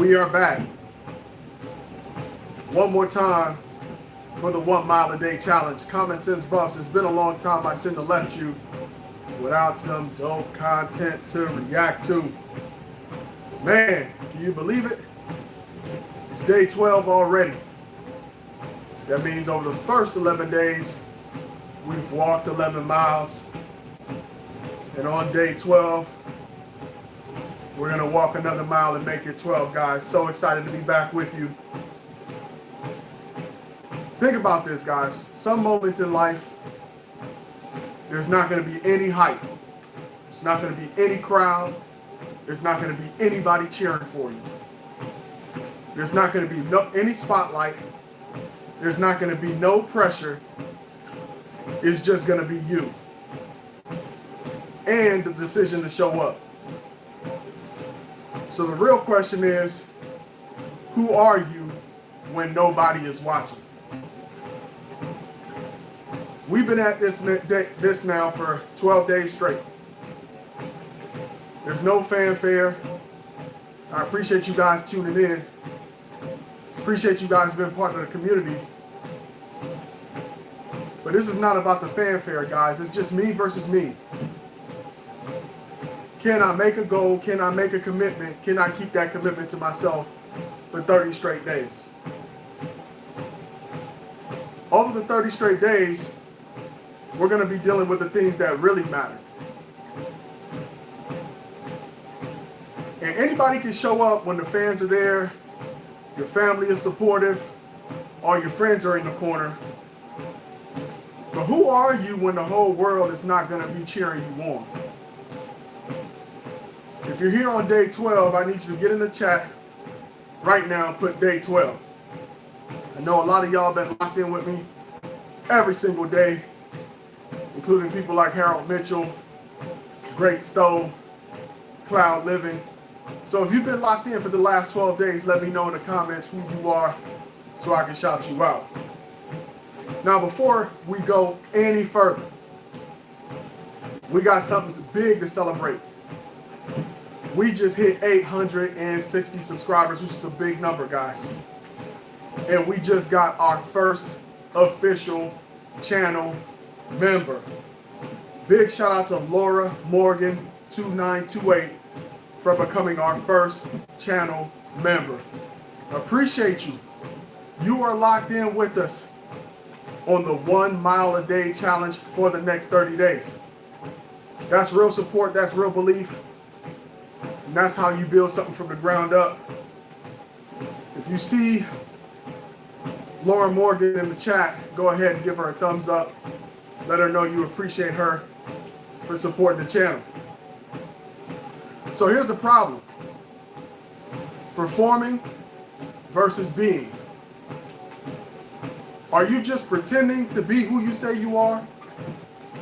We are back one more time for the 1 mile a day challenge. Common Sense Buffs, it's been a long time. I shouldn't have left you without some dope content to react to. Man, can you believe it? It's day 12 already. That means over the first 11 days, we've walked 11 miles. And on day 12, we're going to walk another mile and make it 12, guys. So excited to be back with you. Think about this, guys. Some moments in life, there's not going to be any hype. There's not going to be any crowd. There's not going to be anybody cheering for you. There's not going to be any spotlight. There's not going to be no pressure. It's just going to be you and the decision to show up. So the real question is, who are you when nobody is watching? We've been at this now for 12 days straight. There's no fanfare. I appreciate you guys tuning in. Appreciate you guys being part of the community. But this is not about the fanfare, guys. It's just me versus me. Can I make a goal? Can I make a commitment? Can I keep that commitment to myself for 30 straight days? Over the 30 straight days, we're going to be dealing with the things that really matter. And anybody can show up when the fans are there, your family is supportive, or your friends are in the corner. But who are you when the whole world is not going to be cheering you on? If you're here on day 12, I need you to get in the chat right now and put day 12. I know a lot of y'all been locked in with me every single day, including people like Harold Mitchell, Great Stove, Cloud Living. So if you've been locked in for the last 12 days, let me know in the comments who you are so I can shout you out. Now, before we go any further, we got something big to celebrate. We just hit 860 subscribers, which is a big number, guys. And we just got our first official channel member. Big shout out to Laura Morgan 2928 for becoming our first channel member. Appreciate you. You are locked in with us on the 1 mile a day challenge for the next 30 days. That's real support. That's real belief. And that's how you build something from the ground up. If you see Laura Morgan in the chat, go ahead and give her a thumbs up. Let her know you appreciate her for supporting the channel. So here's the problem. Performing versus being. Are you just pretending to be who you say you are?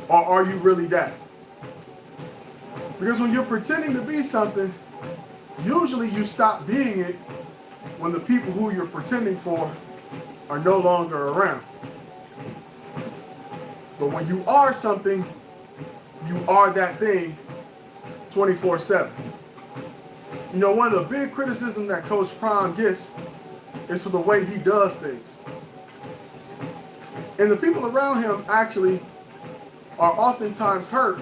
Or are you really that? Because when you're pretending to be something, usually you stop being it when the people who you're pretending for are no longer around. But when you are something, you are that thing 24/7. You know, one of the big criticisms that Coach Prime gets is for the way he does things. And the people around him actually are oftentimes hurt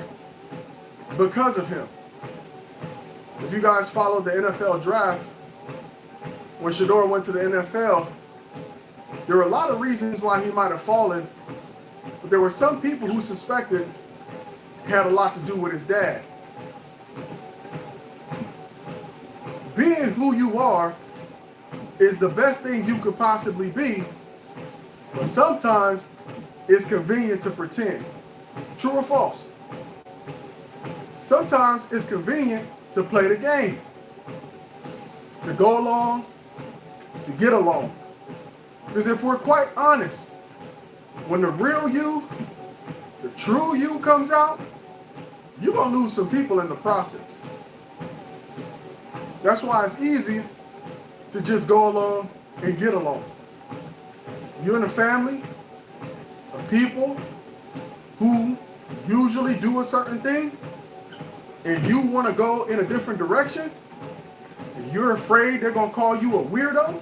because of him. If you guys followed the NFL draft, when Shador went to the NFL, there were a lot of reasons why he might have fallen, but there were some people who suspected it had a lot to do with his dad. Being who you are is the best thing you could possibly be, but sometimes it's convenient to pretend. True or false? Sometimes it's convenient to play the game, to go along, to get along. Because if we're quite honest, when the real you, the true you comes out, you're going to lose some people in the process. That's why it's easy to just go along and get along. You're in a family of people who usually do a certain thing, and you want to go in a different direction, and you're afraid they're going to call you a weirdo,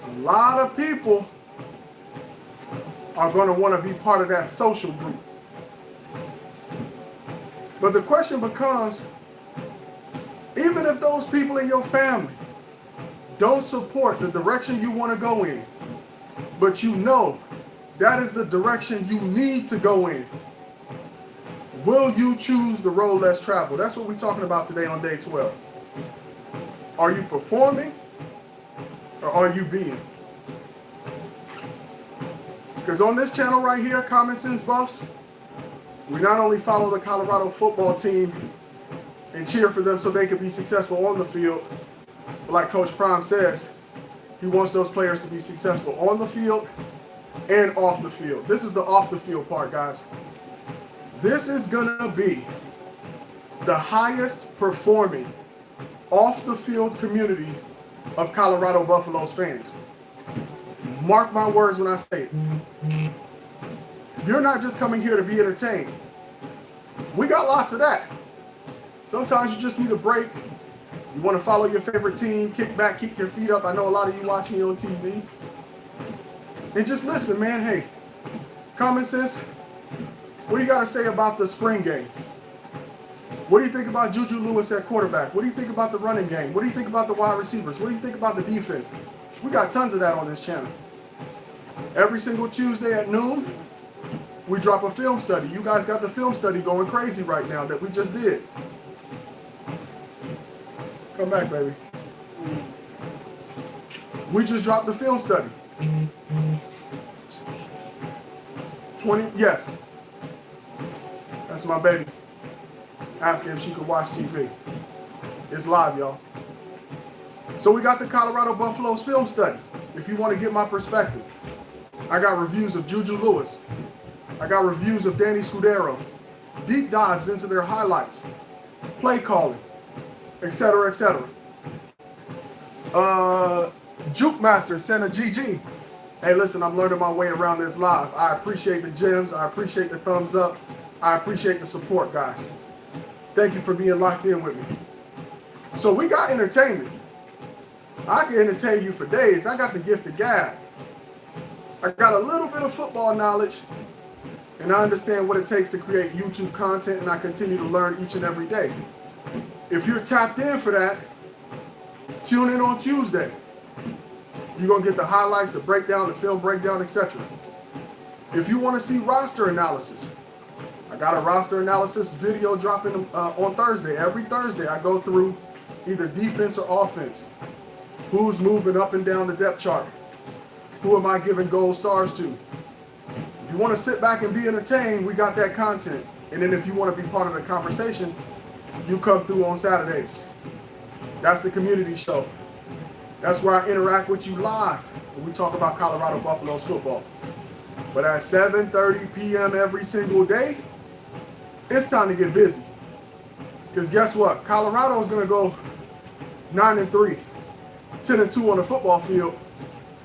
a lot of people are going to want to be part of that social group. But the question becomes, even if those people in your family don't support the direction you want to go in, but you know that is the direction you need to go in, will you choose the road less traveled? That's what we're talking about today on day 12. Are you performing or are you being? Because on this channel right here, Common Sense Buffs, we not only follow the Colorado football team and cheer for them so they can be successful on the field, but like Coach Prime says, he wants those players to be successful on the field and off the field. This is the off the field part, guys. This is gonna be the highest performing off the field community of Colorado Buffaloes fans. Mark my words when I say it. You're not just coming here to be entertained. We got lots of that. Sometimes you just need a break. You want to follow your favorite team, kick back, keep your feet up. I know a lot of you watch me on TV. And just listen, man. Hey, Common Sense, what do you got to say about the spring game? What do you think about Juju Lewis at quarterback? What do you think about the running game? What do you think about the wide receivers? What do you think about the defense? We got tons of that on this channel. Every single Tuesday at noon, we drop a film study. You guys got the film study going crazy right now that we just did. Come back, baby. We just dropped the film study. 20, yes. That's my baby. Asking if she could watch TV. It's live, y'all. So we got the Colorado Buffaloes film study. If you want to get my perspective. I got reviews of Juju Lewis. I got reviews of Danny Scudero. Deep dives into their highlights. Play calling. Etc., etc. Juke Master sent a GG. Hey, listen, I'm learning my way around this live. I appreciate the gems. I appreciate the thumbs up. I appreciate the support, guys. Thank you for being locked in with me. So we got entertainment. I can entertain you for days. I got the gift of gab. I got a little bit of football knowledge, and I understand what it takes to create YouTube content, and I continue to learn each and every day. If you're tapped in for that, tune in on Tuesday. You're going to get the highlights, the breakdown, the film breakdown, etc. If you want to see roster analysis, I got a roster analysis video dropping on Thursday. Every Thursday, I go through either defense or offense. Who's moving up and down the depth chart? Who am I giving gold stars to? If you want to sit back and be entertained, we got that content. And then if you want to be part of the conversation, you come through on Saturdays. That's the community show. That's where I interact with you live when we talk about Colorado Buffaloes football. But at 7:30 p.m. every single day, it's time to get busy. Because guess what? Colorado is going to go 9-3, 10-2 on the football field.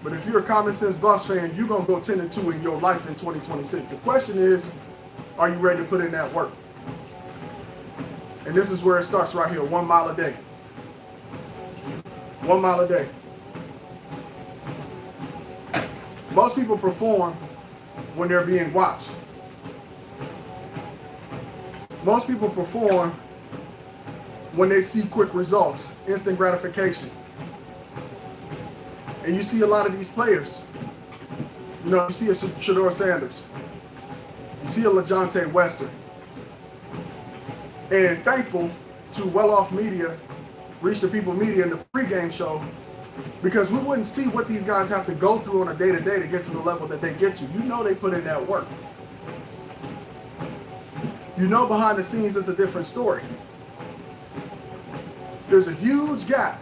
But if you're a Common Sense Buffs fan, you're going to go 10-2 in your life in 2026. The question is, are you ready to put in that work? And this is where it starts right here, 1 mile a day. 1 mile a day. Most people perform when they're being watched. Most people perform when they see quick results, instant gratification. And you see a lot of these players. You know, you see a Shador Sanders. You see a LaJohntay Western. And thankful to well-off media, Reach the People Media in the pregame show, because we wouldn't see what these guys have to go through on a day-to-day to get to the level that they get to. You know they put in that work. You know behind the scenes it's a different story. There's a huge gap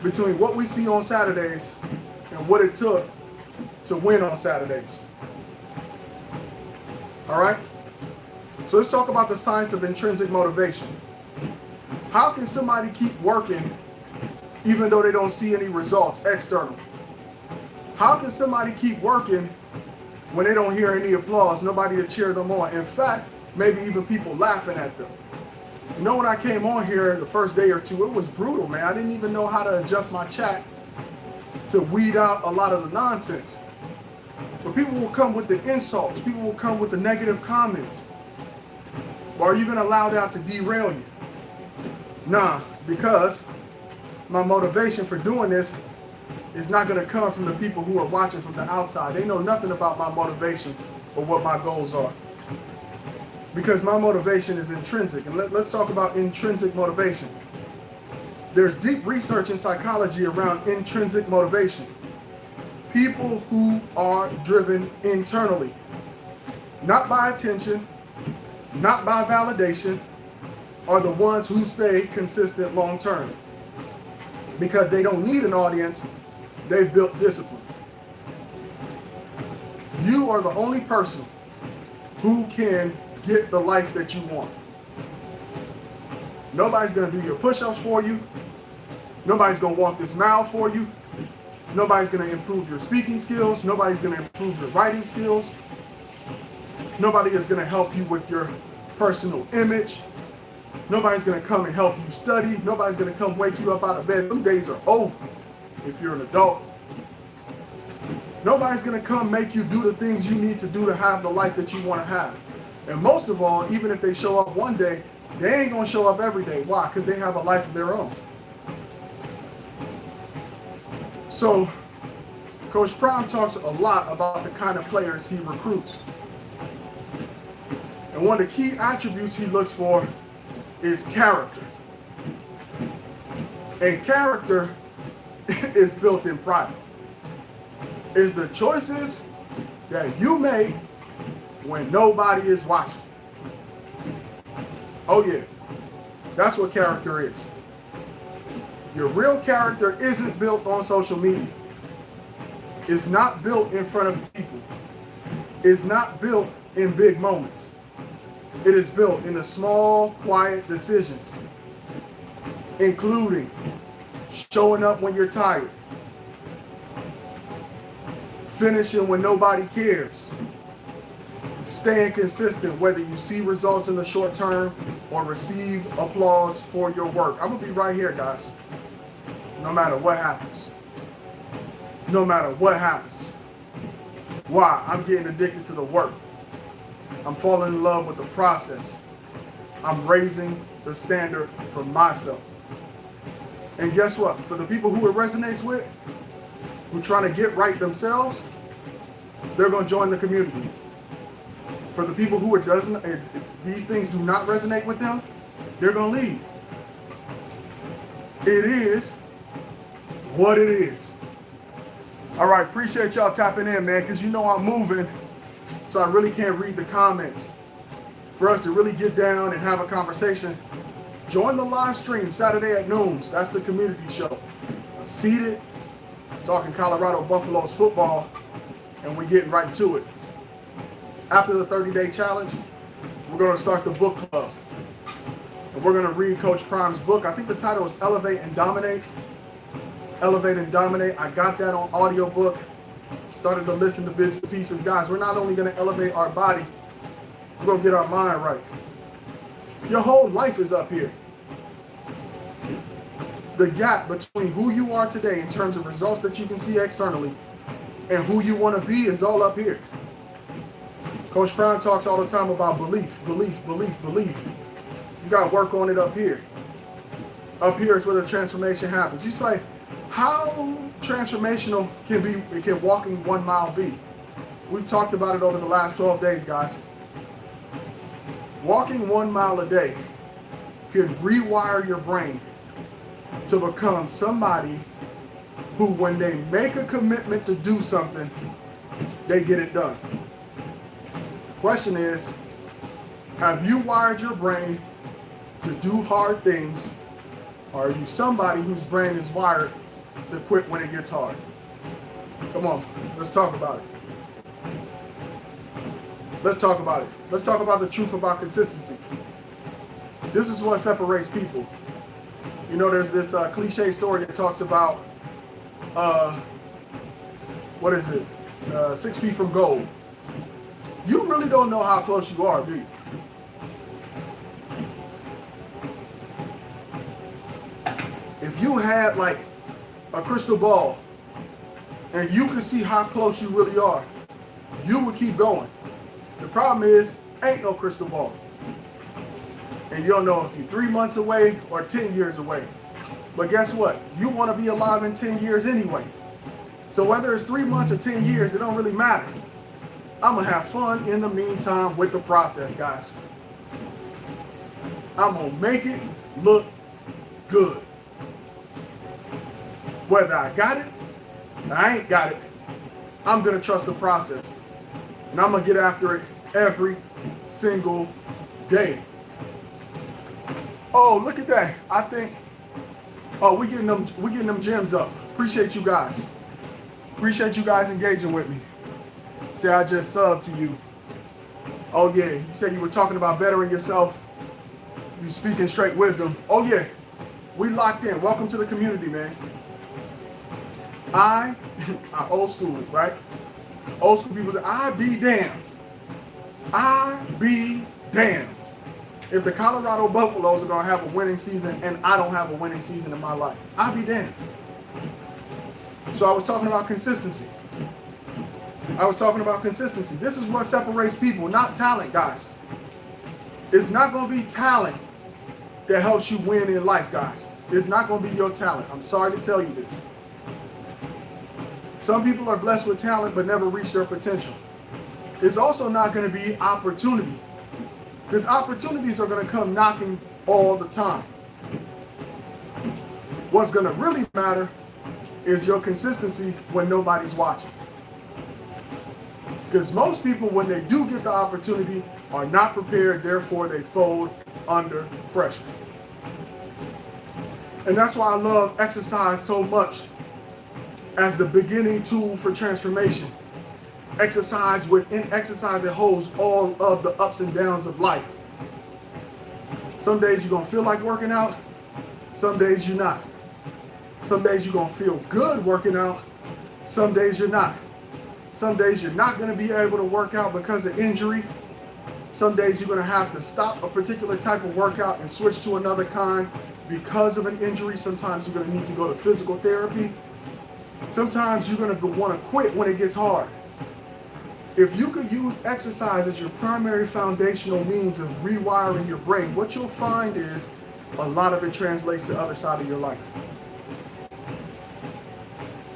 between what we see on Saturdays and what it took to win on Saturdays. All right? So let's talk about the science of intrinsic motivation. How can somebody keep working even though they don't see any results external? How can somebody keep working when they don't hear any applause, nobody to cheer them on? In fact, maybe even people laughing at them. You know, when I came on here the first day or two, it was brutal, man. I didn't even know how to adjust my chat to weed out a lot of the nonsense. But people will come with the insults. People will come with the negative comments. Or are you going to allow that to derail you? Nah, because my motivation for doing this is not going to come from the people who are watching from the outside. They know nothing about my motivation or what my goals are. Because my motivation is intrinsic. And let's talk about intrinsic motivation. There's deep research in psychology around intrinsic motivation. People who are driven internally, not by attention, not by validation, are the ones who stay consistent long term. Because they don't need an audience, they've built discipline. You are the only person who can get the life that you want. Nobody's going to do your push-ups for you. Nobody's going to walk this mile for you. Nobody's going to improve your speaking skills. Nobody's going to improve your writing skills. Nobody is going to help you with your personal image. Nobody's going to come and help you study. Nobody's going to come wake you up out of bed. Them days are over if you're an adult. Nobody's going to come make you do the things you need to do to have the life that you want to have. And most of all, even if they show up one day, they ain't going to show up every day. Why? Because they have a life of their own. So, Coach Prime talks a lot about the kind of players he recruits. And one of the key attributes he looks for is character. And character is built in private. It's the choices that you make when nobody is watching. Oh yeah, that's what character is. Your real character isn't built on social media. It's not built in front of people. It's not built in big moments. It is built in the small, quiet decisions, including showing up when you're tired, finishing when nobody cares, staying consistent whether you see results in the short term or receive applause for your work. I'm going to be right here, guys. No matter what happens. No matter what happens. Why? I'm getting addicted to the work. I'm falling in love with the process. I'm raising the standard for myself. And guess what? For the people who it resonates with, who are trying to get right themselves, they're going to join the community. For the people who it doesn't, these things do not resonate with them, they're going to leave. It is what it is. All right, appreciate y'all tapping in, man, because you know I'm moving, so I really can't read the comments. For us to really get down and have a conversation, join the live stream Saturday at noon. That's the community show. I'm seated, talking Colorado Buffaloes football, and we're getting right to it. After the 30-day challenge, we're going to start the book club. And we're going to read Coach Prime's book. I think the title is Elevate and Dominate. Elevate and Dominate. I got that on audiobook. Started to listen to bits and pieces. Guys, we're not only going to elevate our body, we're going to get our mind right. Your whole life is up here. The gap between who you are today in terms of results that you can see externally and who you want to be is all up here. Coach Prime talks all the time about belief, belief, belief, belief. You got to work on it up here. Up here is where the transformation happens. You say, how transformational can walking 1 mile be? We've talked about it over the last 12 days, guys. Walking 1 mile a day can rewire your brain to become somebody who, when they make a commitment to do something, they get it done. Question is, have you wired your brain to do hard things, or are you somebody whose brain is wired to quit when it gets hard? Come on, let's talk about it. Let's talk about it. Let's talk about the truth about consistency. This is what separates people. You know, there's this cliche story that talks about, what is it? 6 feet from gold. You really don't know how close you are, do you? if you had like a crystal ball and you could see how close you really are, you would keep going. The problem is, ain't no crystal ball. And you don't know if you're 3 months away or 10 years away. But guess what? You want to be alive in 10 years anyway. So whether it's 3 months or 10 years, it don't really matter. I'm going to have fun in the meantime with the process, guys. I'm going to make it look good. Whether I got it or I ain't got it, I'm going to trust the process. And I'm going to get after it every single day. Oh, look at that. I think, oh, we getting them gems up. Appreciate you guys. Appreciate you guys engaging with me. Say I just subbed to you. Oh yeah, you said you were talking about bettering yourself. You speaking straight wisdom. Oh yeah, we locked in. Welcome to the community, man. I old school, right? Old school people say, I be damned. I be damned if the Colorado Buffaloes are going to have a winning season and I don't have a winning season in my life. I be damned. So I was talking about consistency. This is what separates people, not talent, guys. It's not going to be talent that helps you win in life, guys. It's not going to be your talent. I'm sorry to tell you this. Some people are blessed with talent but never reach their potential. It's also not going to be opportunity, because opportunities are going to come knocking all the time. What's going to really matter is your consistency when nobody's watching. Because most people, when they do get the opportunity, are not prepared, therefore they fold under pressure. And that's why I love exercise so much as the beginning tool for transformation. Exercise, within exercise, it holds all of the ups and downs of life. Some days you're going to feel like working out, some days you're not. Some days you're going to feel good working out, some days you're not. Some days you're not going to be able to work out because of injury. Some days you're going to have to stop a particular type of workout and switch to another kind because of an injury. Sometimes you're going to need to go to physical therapy. Sometimes you're going to want to quit when it gets hard. If you could use exercise as your primary foundational means of rewiring your brain, what you'll find is a lot of it translates to the other side of your life.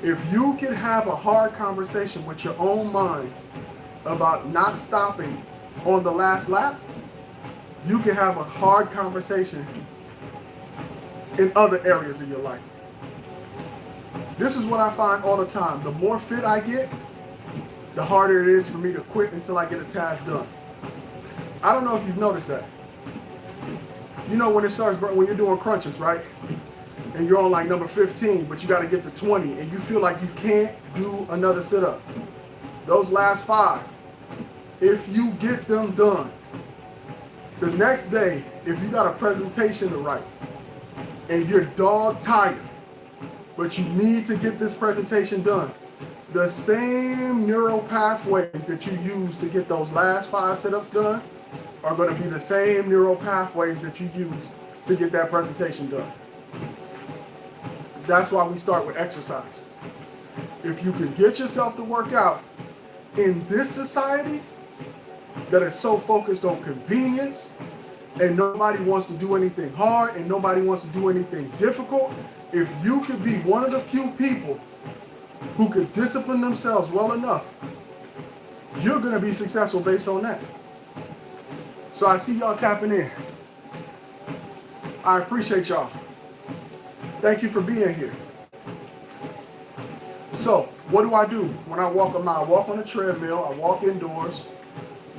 If you can have a hard conversation with your own mind about not stopping on the last lap, you can have a hard conversation in other areas of your life. This is what I find all the time. The more fit I get, the harder it is for me to quit until I get a task done. I don't know if you've noticed that. You know when it starts, when you're doing crunches, right? And you're on like number 15, but you got to get to 20, and you feel like you can't do another sit-up. Those last 5, if you get them done, the next day, if you got a presentation to write, and you're dog tired, but you need to get this presentation done, the same neural pathways that you use to get those last 5 sit-ups done are going to be the same neural pathways that you use to get that presentation done. That's why we start with exercise. If you can get yourself to work out in this society that is so focused on convenience, and nobody wants to do anything hard and nobody wants to do anything difficult, if you could be one of the few people who could discipline themselves well enough, you're going to be successful based on that. So I see y'all tapping in. I appreciate y'all. Thank you for being here. So, what do I do when I walk a mile? I walk on a treadmill, I walk indoors.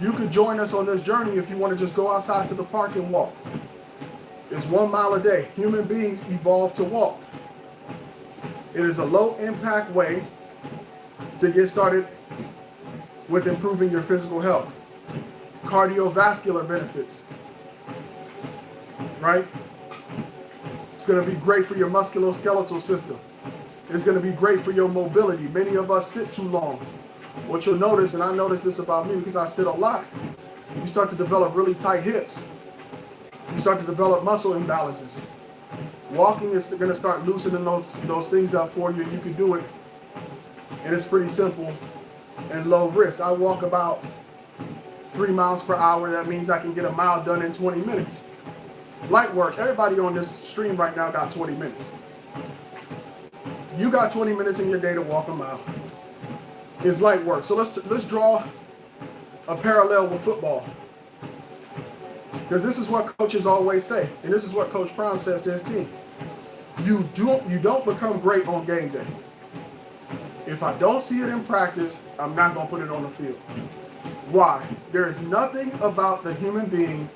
You could join us on this journey if you want to just go outside to the park and walk. It's 1 mile a day. Human beings evolved to walk. It is a low impact way to get started with improving your physical health. Cardiovascular benefits, right? It's going to be great for your musculoskeletal system. It's going to be great for your mobility. Many of us sit too long. What you'll notice, and I notice this about me because I sit a lot, you start to develop really tight hips. You start to develop muscle imbalances. Walking is going to start loosening those things up for you, and you can do it. And it's pretty simple and low risk. I walk about 3 miles per hour. That means I can get a mile done in 20 minutes. Light work. Everybody on this stream right now got 20 minutes. You got 20 minutes in your day to walk a mile. It's light work. So let's draw a parallel with football. Because this is what coaches always say, and this is what Coach Prime says to his team. You don't become great on game day. If I don't see it in practice, I'm not going to put it on the field. Why? There is nothing about the human being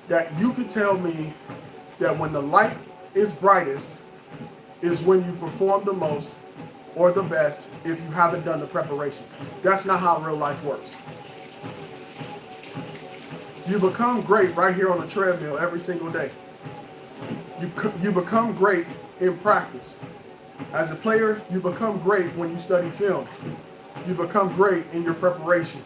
that you could tell me that when the light is brightest is when you perform the most or the best if you haven't done the preparation. That's not how real life works. You become great right here on the treadmill every single day. You become great in practice. As a player, you become great when you study film. You become great in your preparation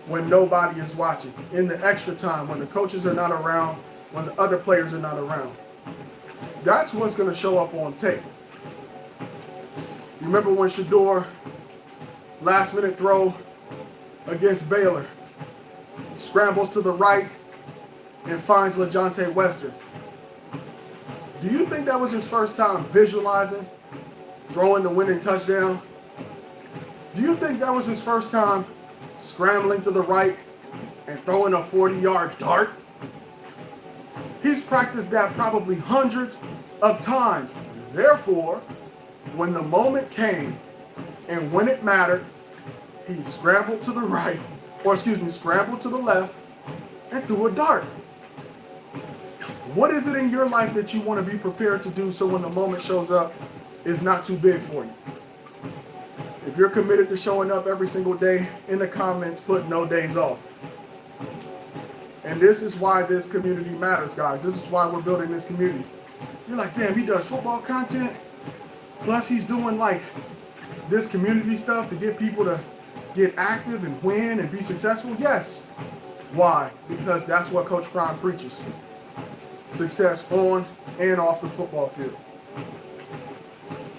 when nobody is watching. In the extra time, when the coaches are not around, when the other players are not around. That's what's going to show up on tape. You remember when Shador, last minute throw against Baylor, scrambles to the right and finds LaJohntay Western. Do you think that was his first time visualizing throwing the winning touchdown? Do you think that was his first time scrambling to the right and throwing a 40-yard dart? He's practiced that probably hundreds of times. Therefore, when the moment came and when it mattered, he scrambled to the right, scrambled to the left and threw a dart. What is it in your life that you want to be prepared to do so when the moment shows up, it's not too big for you? If you're committed to showing up every single day, in the comments, put no days off. And this is why this community matters, guys. This is why we're building this community. You're like, damn, he does football content. Plus he's doing like this community stuff to get people to get active and win and be successful. Yes. Why? Because that's what Coach Prime preaches. Success on and off the football field.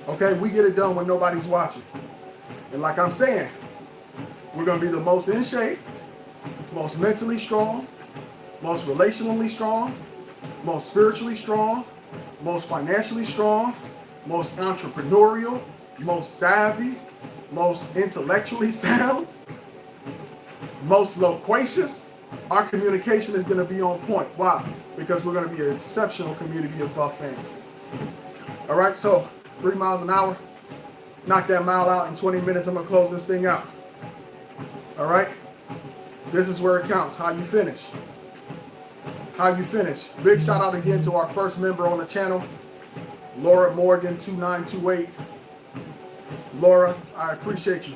Okay, we get it done when nobody's watching. And like I'm saying, we're going to be the most in shape, most mentally strong, most relationally strong, most spiritually strong, most financially strong, most entrepreneurial, most savvy, most intellectually sound, most loquacious. Our communication is going to be on point. Why? Because we're going to be an exceptional community of Buff fans. All right, so 3 miles an hour. Knock that mile out in 20 minutes. I'm going to close this thing out. All right? This is where it counts, how you finish. How you finish. Big shout out again to our first member on the channel, Laura Morgan 2928. Laura, I appreciate you.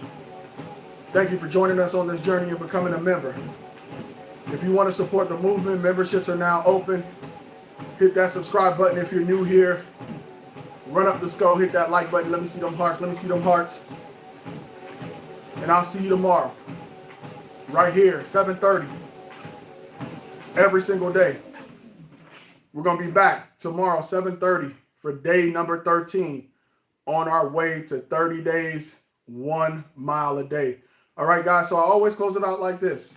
Thank you for joining us on this journey and becoming a member. If you want to support the movement, memberships are now open. Hit that subscribe button if you're new here. Run up the skull, hit that like button. Let me see them hearts. Let me see them hearts. And I'll see you tomorrow. Right here, 7:30. Every single day. We're going to be back tomorrow, 7:30, for day number 13 on our way to 30 days, 1 mile a day. All right, guys, so I always close it out like this.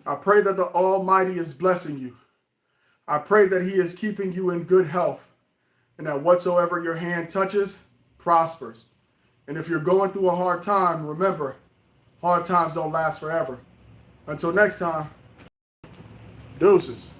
I pray that the Almighty is blessing you. I pray that he is keeping you in good health and that whatsoever your hand touches prospers. And if you're going through a hard time, remember, hard times don't last forever. Until next time, deuces.